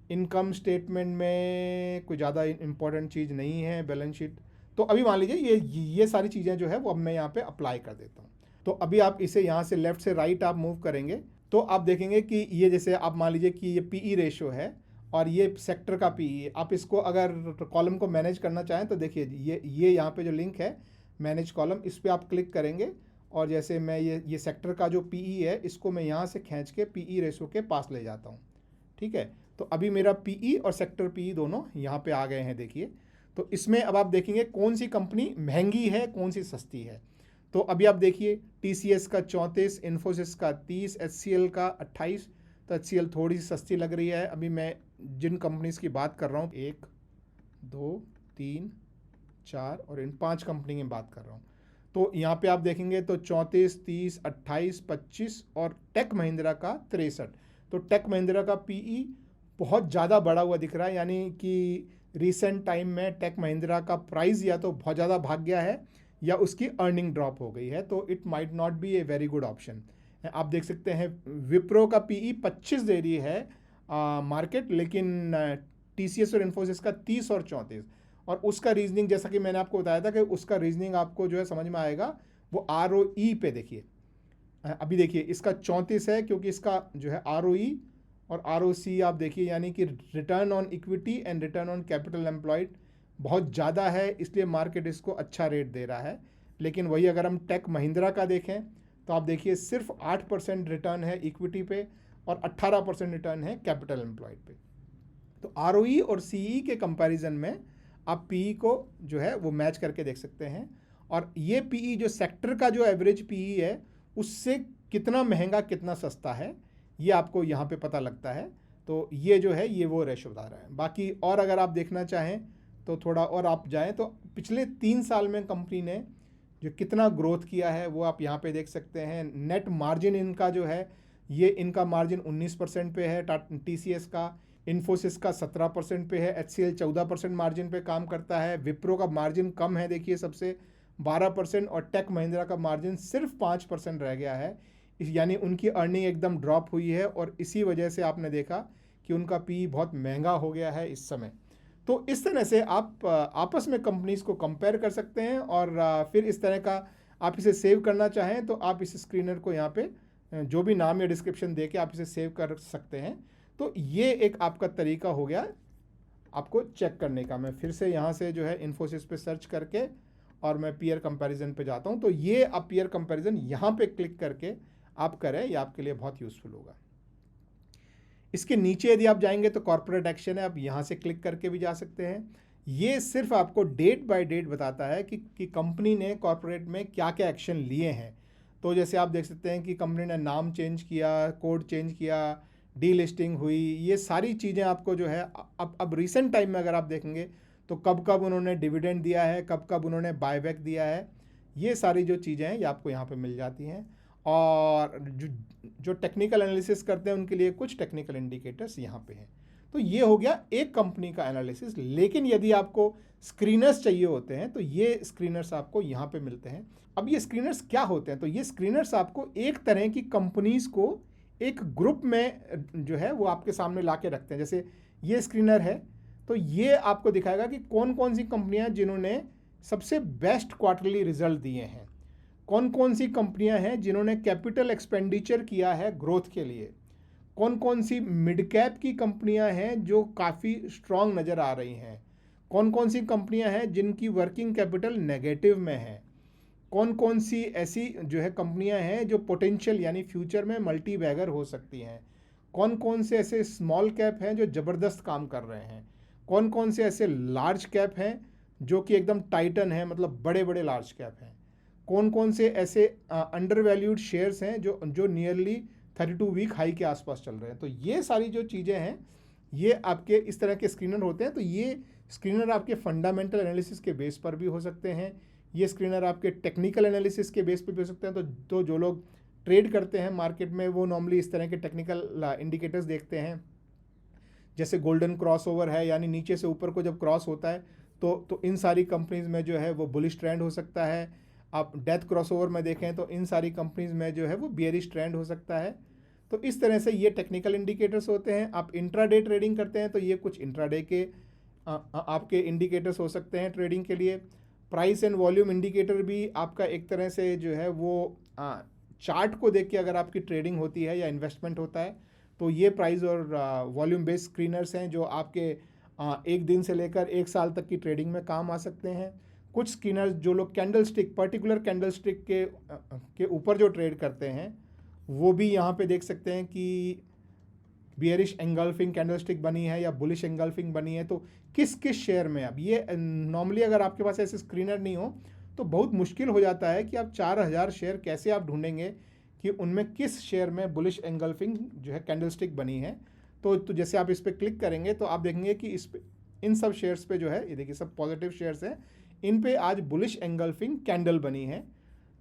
इनकम स्टेटमेंट में कोई ज़्यादा इंपॉर्टेंट चीज़ नहीं है, बैलेंस शीट। तो अभी मान लीजिए ये सारी चीज़ें जो है वो अब मैं यहाँ पे अप्लाई कर देता हूँ। तो अभी आप इसे यहाँ से लेफ़्ट से राइट आप मूव करेंगे तो आप देखेंगे कि ये जैसे आप मान लीजिए कि ये PE रेशो है और ये सेक्टर का PE। आप इसको अगर कॉलम को मैनेज करना चाहें तो देखिए ये यहाँ पे जो लिंक है मैनेज कॉलम, इस पर आप क्लिक करेंगे और जैसे मैं ये सेक्टर का जो पीई है इसको मैं यहाँ से खींच के पीई रेशो के पास ले जाता हूँ। ठीक है, तो अभी मेरा पीई और सेक्टर पीई दोनों यहाँ पे आ गए हैं। देखिए, तो इसमें अब आप देखेंगे कौन सी कंपनी महंगी है, कौन सी सस्ती है। तो अभी आप देखिए टीसीएस का 34, इन्फोसिस का 30, एचसीएल का 28। तो एचसीएल थोड़ी सी सस्ती लग रही है। अभी मैं जिन कंपनीज की बात कर रहा हूँ 1, 2, 3, 4 और इन 5 कंपनी की बात कर रहा हूँ। तो यहाँ पे आप देखेंगे तो 34, 30, 28, 25 और टेक महिंद्रा का 63। तो टेक महिंद्रा का पीई बहुत ज़्यादा बढ़ा हुआ दिख रहा है, यानी कि रिसेंट टाइम में टेक महिंद्रा का प्राइस या तो बहुत ज़्यादा भाग गया है या उसकी अर्निंग ड्रॉप हो गई है। तो it might not be a very good option. आप देख सकते हैं विप्रो का पीई 25 दे रही है मार्केट, लेकिन टीसीएस और इन्फोसिस का 30 और 34। और उसका रीजनिंग जैसा कि मैंने आपको बताया था कि उसका रीजनिंग आपको जो है समझ में आएगा, वो ROE पे देखिए। अभी देखिए इसका 34 है क्योंकि इसका जो है ROE और ROC आप देखिए, यानी कि return on equity and return on capital employed बहुत ज़्यादा है, इसलिए मार्केट इसको अच्छा रेट दे रहा है। लेकिन वही अगर हम टेक महिंद्रा का देखें तो आप देखिए सिर्फ 8% रिटर्न है इक्विटी पे और 18% रिटर्न है कैपिटल एम्प्लॉयड पे। तो ROE और CE के कंपैरिजन में आप PE को जो है वो मैच करके देख सकते हैं। और ये PE जो सेक्टर का जो एवरेज PE है उससे कितना महंगा कितना सस्ता है ये आपको यहाँ पे पता लगता है। तो ये जो है ये वो रेशो बता रहा है। बाकी और अगर आप देखना चाहें तो थोड़ा और आप जाएं तो पिछले 3 साल में कंपनी ने जो कितना ग्रोथ किया है वो आप यहाँ पे देख सकते हैं। नेट मार्जिन इनका जो है ये इनका मार्जिन 19% पे है TCS का, इन्फोसिस का 17% पे है, HCL 14% मार्जिन पे काम करता है, विप्रो का मार्जिन कम है देखिए सबसे 12% और टेक महिंद्रा का मार्जिन सिर्फ 5% रह गया है। यानी उनकी अर्निंग एकदम ड्रॉप हुई है और इसी वजह से आपने देखा कि उनका पी बहुत महंगा हो गया है इस समय। तो इस तरह से आप आपस में कंपनीज को कंपेयर कर सकते हैं और फिर इस तरह का आप इसे सेव करना चाहें तो आप इस स्क्रीनर को यहाँ पे जो भी नाम या डिस्क्रिप्शन दे के आप इसे सेव कर सकते हैं। तो ये एक आपका तरीका हो गया आपको चेक करने का। मैं फिर से यहाँ से जो है इन्फोसिस पे सर्च करके और मैं पीयर कंपैरिजन पे जाता हूँ। तो ये आप पीयर कंपैरिजन यहाँ पे क्लिक करके आप करें, ये आपके लिए बहुत यूज़फुल होगा। इसके नीचे यदि आप जाएंगे तो कॉर्पोरेट एक्शन है, आप यहाँ से क्लिक करके भी जा सकते हैं। ये सिर्फ आपको डेट बाय डेट बताता है कि कंपनी ने कॉर्पोरेट में क्या क्या एक्शन लिए हैं। तो जैसे आप देख सकते हैं कि कंपनी ने नाम चेंज किया, कोड चेंज किया, डी लिस्टिंग हुई, ये सारी चीज़ें आपको जो है अब रिसेंट टाइम में अगर आप देखेंगे तो कब कब उन्होंने डिविडेंड दिया है, कब कब उन्होंने बायबैक दिया है, ये सारी जो चीज़ें हैं ये आपको यहाँ पे मिल जाती हैं। और जो टेक्निकल एनालिसिस करते हैं उनके लिए कुछ टेक्निकल इंडिकेटर्स यहाँ पे हैं। तो ये हो गया एक कंपनी का एनालिसिस। लेकिन यदि आपको स्क्रीनर्स चाहिए होते हैं तो ये स्क्रीनर्स आपको यहाँ पे मिलते हैं। अब ये स्क्रीनर्स क्या होते हैं? तो ये स्क्रीनर्स आपको एक तरह की कंपनीज को एक ग्रुप में जो है वो आपके सामने ला के रखते हैं। जैसे ये स्क्रीनर है तो ये आपको दिखाएगा कि कौन कौन सी कंपनियां जिन्होंने सबसे बेस्ट क्वार्टरली रिजल्ट दिए हैं, कौन कौन सी कंपनियां हैं जिन्होंने कैपिटल एक्सपेंडिचर किया है ग्रोथ के लिए, कौन कौन सी मिड कैप की कंपनियां हैं जो काफ़ी स्ट्रांग नज़र आ रही हैं, कौन कौन सी कंपनियां हैं जिनकी वर्किंग कैपिटल नेगेटिव में है, कौन कौन सी ऐसी जो है कंपनियां हैं जो पोटेंशियल यानी फ्यूचर में मल्टी बैगर हो सकती हैं, कौन कौन से ऐसे स्मॉल कैप हैं जो ज़बरदस्त काम कर रहे हैं, कौन कौन से ऐसे लार्ज कैप हैं जो कि एकदम टाइटन है, मतलब बड़े बड़े लार्ज कैप हैं, कौन कौन से ऐसे अंडर वैल्यूड शेयर्स हैं जो नियरली 32 वीक हाई के आसपास चल रहे हैं। तो ये सारी जो चीज़ें हैं ये आपके इस तरह के स्क्रीनर होते हैं। तो ये स्क्रीनर आपके फंडामेंटल एनालिसिस के बेस पर भी हो सकते हैं, ये स्क्रीनर आपके टेक्निकल एनालिसिस के बेस पर भी हो सकते हैं। तो जो लोग ट्रेड करते हैं मार्केट में वो नॉर्मली इस तरह के टेक्निकल इंडिकेटर्स देखते हैं। जैसे गोल्डन क्रॉसओवर है, यानी नीचे से ऊपर को जब क्रॉस होता है तो इन सारी कंपनीज में जो है वो बुलिश ट्रेंड हो सकता है। आप डेथ क्रॉसओवर में देखें तो इन सारी कंपनीज में जो है वो बियरिश ट्रेंड हो सकता है। तो इस तरह से ये टेक्निकल इंडिकेटर्स होते हैं। आप इंट्राडे ट्रेडिंग करते हैं तो ये कुछ इंट्राडे के आपके इंडिकेटर्स हो सकते हैं ट्रेडिंग के लिए। प्राइस एंड वॉल्यूम इंडिकेटर भी आपका एक तरह से जो है वो चार्ट को देख के अगर आपकी ट्रेडिंग होती है या इन्वेस्टमेंट होता है तो ये प्राइस और वॉल्यूम बेस्ड स्क्रीनर्स हैं जो आपके एक दिन से लेकर एक साल तक की ट्रेडिंग में काम आ सकते हैं। कुछ स्क्रीनर जो लोग कैंडलस्टिक, पर्टिकुलर कैंडलस्टिक के ऊपर जो ट्रेड करते हैं, वो भी यहाँ पे देख सकते हैं कि बियरिश एंगल्फिंग कैंडलस्टिक बनी है या बुलिश एंगल्फिंग बनी है। तो किस किस शेयर में, अब ये नॉर्मली अगर आपके पास ऐसे स्क्रीनर नहीं हो तो बहुत मुश्किल हो जाता है कि आप 4000 शेयर कैसे आप ढूंढेंगे कि उनमें किस शेयर में बुलिश एंगल्फिंग जो है कैंडलस्टिक बनी है। तो जैसे आप इस पर क्लिक करेंगे तो आप देखेंगे कि इन सब शेयर्स पे जो है, ये देखिए सब पॉजिटिव शेयर्स हैं, इन पे आज बुलिश एंगल्फिंग कैंडल बनी है।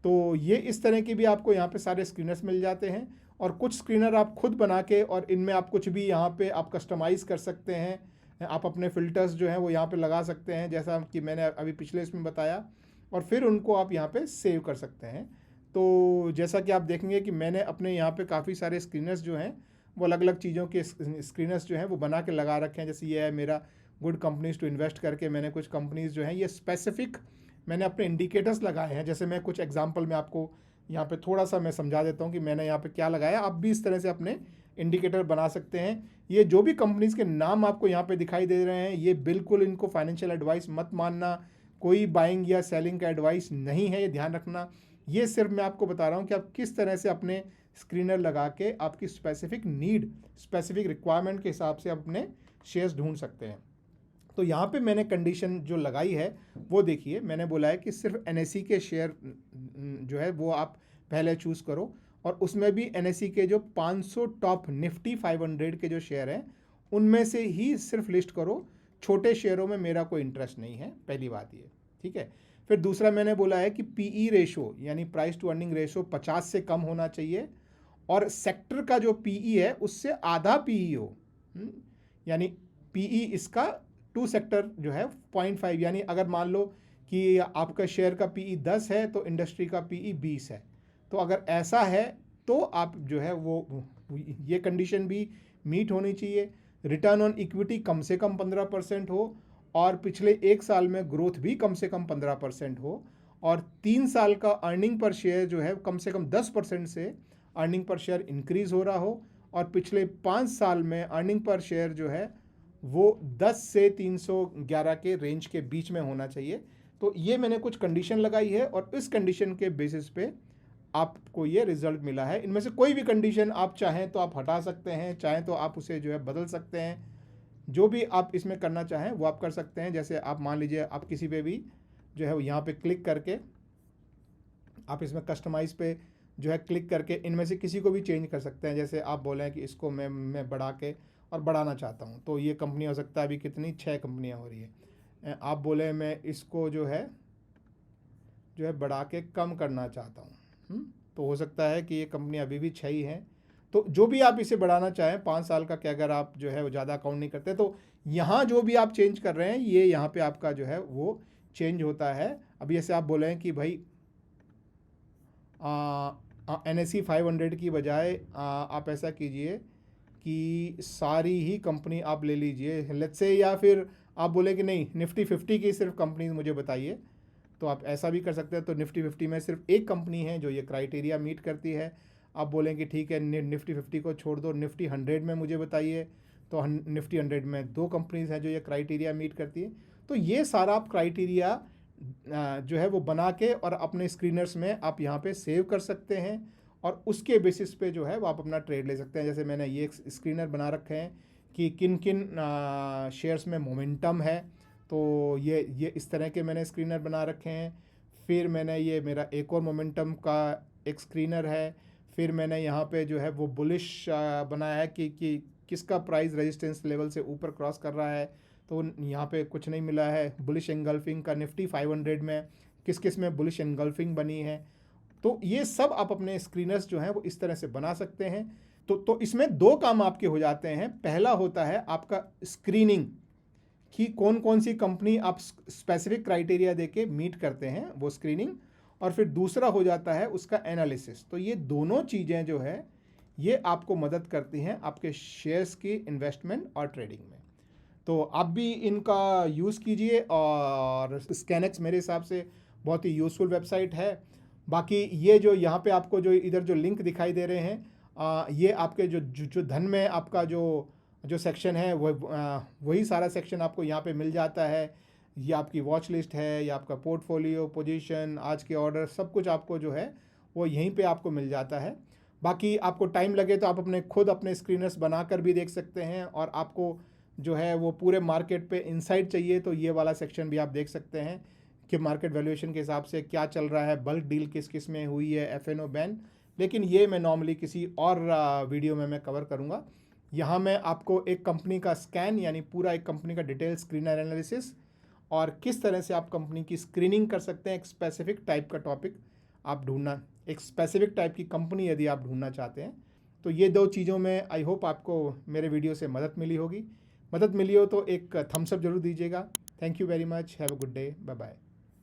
तो ये इस तरह की भी आपको यहाँ पे सारे स्क्रीनर्स मिल जाते हैं। और कुछ स्क्रीनर आप खुद बना के और इनमें आप कुछ भी यहाँ पे आप कस्टमाइज़ कर सकते हैं। आप अपने फ़िल्टर्स जो हैं वो यहाँ पे लगा सकते हैं, जैसा कि मैंने अभी पिछले इसमें बताया, और फिर उनको आप यहाँ पे सेव कर सकते हैं। तो जैसा कि आप देखेंगे कि मैंने अपने यहाँ पे काफ़ी सारे स्क्रीनर्स जो हैं वो अलग अलग चीज़ों के स्क्रीनर्स जो हैं वो बना के लगा रखे हैं। जैसे ये है मेरा गुड कंपनीज़ टू इन्वेस्ट करके, मैंने कुछ कंपनीज़ जो हैं ये स्पेसिफिक मैंने अपने इंडिकेटर्स लगाए हैं। जैसे मैं कुछ एग्जांपल में आपको यहाँ पे थोड़ा सा मैं समझा देता हूँ कि मैंने यहाँ पे क्या लगाया। आप भी इस तरह से अपने इंडिकेटर बना सकते हैं। ये जो भी कंपनीज़ के नाम आपको यहाँ पे दिखाई दे रहे हैं, ये बिल्कुल इनको फाइनेंशियल एडवाइस मत मानना, कोई बाइंग या सेलिंग का एडवाइस नहीं है, ये ध्यान रखना। ये सिर्फ मैं आपको बता रहा हूँ कि आप किस तरह से अपने स्क्रीनर लगा के आपकी स्पेसिफिक नीड, स्पेसिफिक रिक्वायरमेंट के हिसाब से आप अपने शेयर्स ढूंढ सकते हैं। तो यहाँ पे मैंने कंडीशन जो लगाई है वो देखिए, मैंने बोला है कि सिर्फ NSE के शेयर जो है वो आप पहले चूज़ करो, और उसमें भी NSE के जो 500 टॉप निफ्टी 500 के जो शेयर हैं उनमें से ही सिर्फ लिस्ट करो। छोटे शेयरों में मेरा कोई इंटरेस्ट नहीं है, पहली बात ये, ठीक है। फिर दूसरा मैंने बोला है कि PE रेशो यानी प्राइस टू अर्निंग रेशो 50 से कम होना चाहिए, और सेक्टर का जो PE है उससे आधा PE हो, यानी PE इसका टू सेक्टर जो है 0.5, यानी अगर मान लो कि आपका शेयर का PE 10 है तो इंडस्ट्री का PE 20 है, तो अगर ऐसा है तो आप जो है वो ये कंडीशन भी मीट होनी चाहिए। रिटर्न ऑन इक्विटी कम से कम 15% हो, और पिछले 1 साल में ग्रोथ भी कम से कम 15% हो, और 3 साल का अर्निंग पर शेयर जो है कम से कम 10% से अर्निंग पर शेयर इंक्रीज़ हो रहा हो, और पिछले 5 साल में अर्निंग पर शेयर जो है वो 10 से 311 के रेंज के बीच में होना चाहिए। तो ये मैंने कुछ कंडीशन लगाई है, और इस कंडीशन के बेसिस पे आपको ये रिजल्ट मिला है। इनमें से कोई भी कंडीशन आप चाहें तो आप हटा सकते हैं, चाहें तो आप उसे जो है बदल सकते हैं। जो भी आप इसमें करना चाहें वो आप कर सकते हैं। जैसे आप मान लीजिए आप किसी पे भी जो है यहाँ पे क्लिक करके आप इसमें कस्टमाइज़ पे जो है क्लिक करके इनमें से किसी को भी चेंज कर सकते हैं। जैसे आप बोलें कि इसको मैं बढ़ा के और बढ़ाना चाहता हूँ, तो ये कंपनी हो सकता है अभी कितनी 6 कंपनियाँ हो रही है। आप बोले मैं इसको जो है बढ़ा के कम करना चाहता हूँ, तो हो सकता है कि ये कंपनी अभी भी 6 ही हैं। तो जो भी आप इसे बढ़ाना चाहें 5 साल का, कि अगर आप जो है वो ज़्यादा अकाउंट नहीं करते तो यहाँ जो भी आप चेंज कर रहे हैं ये यहाँ पे आपका जो है वो चेंज होता है। अभी जैसे आप बोले हैं कि भाई NSE 500 की बजाय आप ऐसा कीजिए कि सारी ही कंपनी आप ले लीजिए लेट्स से, या फिर आप बोले कि नहीं निफ्टी 50 की सिर्फ कंपनीज मुझे बताइए, तो आप ऐसा भी कर सकते हैं। तो निफ्टी 50 में सिर्फ एक कंपनी है जो ये क्राइटेरिया मीट करती है। आप बोलें कि ठीक है निफ्टी 50 को छोड़ दो, निफ्टी 100 में मुझे बताइए, तो निफ्टी 100 में 2 कंपनीज हैं जो ये क्राइटेरिया मीट करती है। तो ये सारा आप क्राइटेरिया जो है वो बना के और अपने स्क्रीनर्स में आप यहाँ पे सेव कर सकते हैं, और उसके बेसिस पे जो है वो आप अपना ट्रेड ले सकते हैं। जैसे मैंने ये स्क्रीनर बना रखे हैं कि किन किन शेयर्स में मोमेंटम है, तो ये इस तरह के मैंने स्क्रीनर बना रखे हैं। फिर मैंने ये मेरा एक और मोमेंटम का एक स्क्रीनर है। फिर मैंने यहाँ पे जो है वो बुलिश बनाया है कि किसका प्राइस रेजिस्टेंस लेवल से ऊपर क्रॉस कर रहा है, तो यहाँ पे कुछ नहीं मिला है। बुलिश एंगल्फिंग का निफ्टी 500 में किस किस में बुलिश एंगल्फिंग बनी है, तो ये सब आप अपने स्क्रीनर्स जो हैं वो इस तरह से बना सकते हैं। तो इसमें 2 काम आपके हो जाते हैं। पहला होता है आपका स्क्रीनिंग कि कौन कौन सी कंपनी आप स्पेसिफिक क्राइटेरिया देके मीट करते हैं, वो स्क्रीनिंग, और फिर दूसरा हो जाता है उसका एनालिसिस। तो ये दोनों चीज़ें जो है ये आपको मदद करती हैं आपके शेयर्स की इन्वेस्टमेंट और ट्रेडिंग में। तो आप भी इनका यूज़ कीजिए, और स्कैनएक्स मेरे हिसाब से बहुत ही यूज़फुल वेबसाइट है। बाकी ये जो यहाँ पे आपको जो इधर जो लिंक दिखाई दे रहे हैं ये आपके जो धन में आपका जो सेक्शन है वही सारा सेक्शन आपको यहाँ पे मिल जाता है। ये आपकी वॉच लिस्ट है, या आपका पोर्टफोलियो, पोजीशन, आज के ऑर्डर, सब कुछ आपको जो है वो यहीं पे आपको मिल जाता है। बाकी आपको टाइम लगे तो आप खुद अपने स्क्रीनर्स बनाकर भी देख सकते हैं, और आपको जो है वो पूरे मार्केट पे इनसाइट चाहिए तो ये वाला सेक्शन भी आप देख सकते हैं कि मार्केट वैल्यूएशन के हिसाब से क्या चल रहा है, बल्क डील किस किस में हुई है, एफ.एन.ओ बैन। लेकिन ये मैं नॉर्मली किसी और वीडियो में मैं कवर करूँगा। यहाँ मैं आपको एक कंपनी का स्कैन, यानी पूरा एक कंपनी का डिटेल स्क्रीनर एनालिसिस, और किस तरह से आप कंपनी की स्क्रीनिंग कर सकते हैं, एक स्पेसिफिक टाइप का टॉपिक आप ढूंढना, एक स्पेसिफिक टाइप की कंपनी यदि आप ढूंढना चाहते हैं तो ये 2 चीज़ों में आई होप आपको मेरे वीडियो से मदद मिली होगी। मदद मिली हो तो एक थम्स अप जरूर दीजिएगा। Thank you very much, have a good day, bye bye.